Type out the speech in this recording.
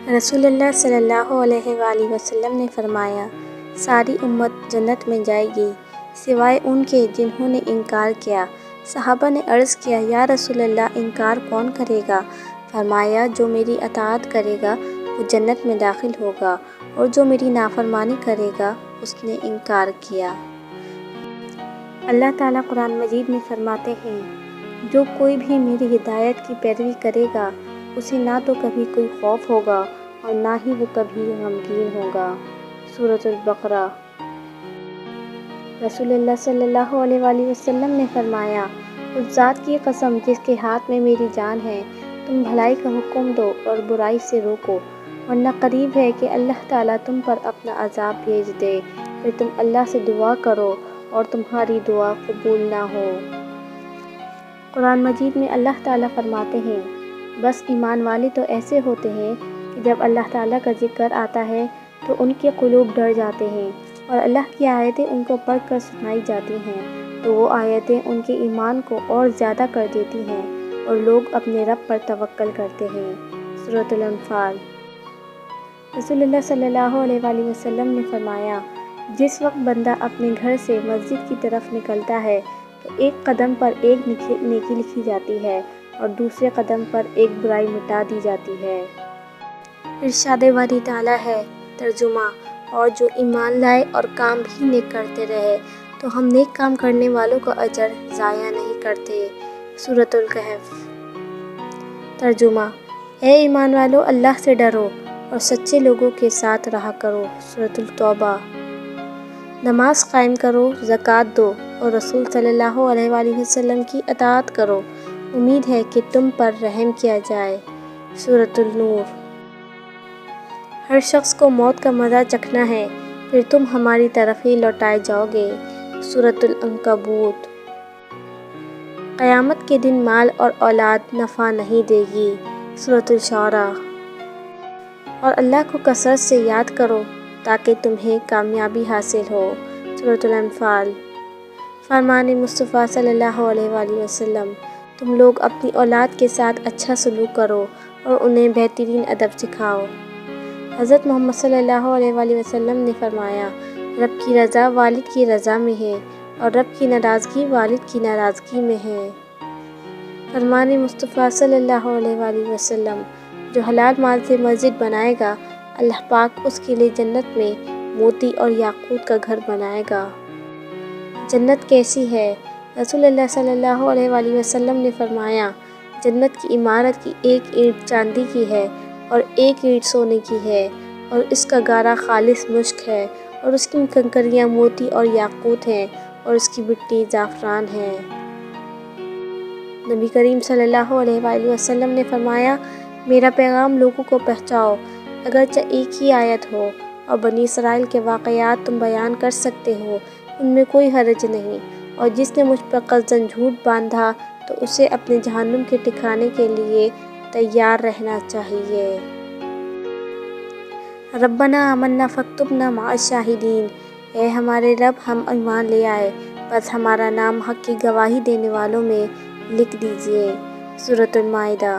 رسول اللہ صلی اللہ علیہ وآلہ وسلم نے فرمایا، ساری امت جنت میں جائے گی سوائے ان کے جنہوں نے انکار کیا۔ صحابہ نے عرض کیا، یا رسول اللہ انکار کون کرے گا؟ فرمایا، جو میری اطاعت کرے گا وہ جنت میں داخل ہوگا اور جو میری نافرمانی کرے گا اس نے انکار کیا۔ اللہ تعالیٰ قرآن مجید میں فرماتے ہیں، جو کوئی بھی میری ہدایت کی پیروی کرے گا اسے نہ تو کبھی کوئی خوف ہوگا اور نہ ہی وہ کبھی غمگین ہوگا۔ سورۃ البقرہ۔ رسول اللہ صلی اللہ علیہ وآلہ وسلم نے فرمایا، اس ذات کی قسم جس کے ہاتھ میں میری جان ہے، تم بھلائی کا حکم دو اور برائی سے روکو، ورنہ قریب ہے کہ اللہ تعالیٰ تم پر اپنا عذاب بھیج دے، پھر تم اللہ سے دعا کرو اور تمہاری دعا قبول نہ ہو۔ قرآن مجید میں اللہ تعالیٰ فرماتے ہیں، بس ایمان والے تو ایسے ہوتے ہیں کہ جب اللہ تعالیٰ کا ذکر آتا ہے تو ان کے قلوب ڈر جاتے ہیں، اور اللہ کی آیتیں ان کو پڑھ کر سنائی جاتی ہیں تو وہ آیتیں ان کے ایمان کو اور زیادہ کر دیتی ہیں اور لوگ اپنے رب پر توکل کرتے ہیں۔ سورۃ الانفال۔ رسول اللہ صلی اللہ علیہ وآلہ وسلم نے فرمایا، جس وقت بندہ اپنے گھر سے مسجد کی طرف نکلتا ہے تو ایک قدم پر ایک نیکی لکھی جاتی ہے اور دوسرے قدم پر ایک برائی مٹا دی جاتی ہے۔ ارشاد باری تعالیٰ ہے، ترجمہ، اور جو ایمان لائے اور کام بھی نیک کرتے رہے تو ہم نیک کام کرنے والوں کا اجر ضائع نہیں کرتے۔ سورۃ الکہف۔ ترجمہ، اے ایمان والو، اللہ سے ڈرو اور سچے لوگوں کے ساتھ رہا کرو۔ سورۃ التوبہ۔ نماز قائم کرو، زکوٰۃ دو اور رسول صلی اللہ علیہ وآلہ وسلم کی اطاعت کرو، امید ہے کہ تم پر رحم کیا جائے۔ سورۃ النور۔ ہر شخص کو موت کا مزہ چکھنا ہے، پھر تم ہماری طرف ہی لوٹائے جاؤ گے۔ سورۃ العنکبوت۔ قیامت کے دن مال اور اولاد نفع نہیں دے گی۔ سورۃ الشعراء۔ اور اللہ کو کثرت سے یاد کرو تاکہ تمہیں کامیابی حاصل ہو۔ سورۃ الانفال۔ فرمان مصطفیٰ صلی اللہ علیہ وآلہ وسلم، تم لوگ اپنی اولاد کے ساتھ اچھا سلوک کرو اور انہیں بہترین ادب سکھاؤ۔ حضرت محمد صلی اللہ علیہ وآلہ وسلم نے فرمایا، رب کی رضا والد کی رضا میں ہے اور رب کی ناراضگی والد کی ناراضگی میں ہے۔ فرمان مصطفیٰ صلی اللہ علیہ وآلہ وسلم، جو حلال مال سے مسجد بنائے گا اللہ پاک اس کے لیے جنت میں موتی اور یاقوت کا گھر بنائے گا۔ جنت کیسی ہے؟ رسول اللہ صلی اللہ علیہ وآلہ وسلم نے فرمایا، جنت کی عمارت کی ایک اینٹ چاندی کی ہے اور ایک اینٹ سونے کی ہے، اور اس کا گارا خالص مشک ہے، اور اس کی کنکریاں موتی اور یاقوت ہیں، اور اس کی مٹی زعفران ہے۔ نبی کریم صلی اللہ علیہ وآلہ وسلم نے فرمایا، میرا پیغام لوگوں کو پہنچاؤ، اگرچہ ایک ہی آیت ہو اور بنی اسرائیل کے واقعات تم بیان کر سکتے ہو، ان میں کوئی حرج نہیں، اور جس نے مجھ پر قصداً جھوٹ باندھا تو اسے اپنے جہنم کے ٹھکانے کے لیے تیار رہنا چاہیے۔ ربنا آمنا فاکتبنا مع الشاہدین، اے ہمارے رب، ہم ایمان لے آئے، بس ہمارا نام حق کی گواہی دینے والوں میں لکھ دیجیے۔ سورۃ المائدہ۔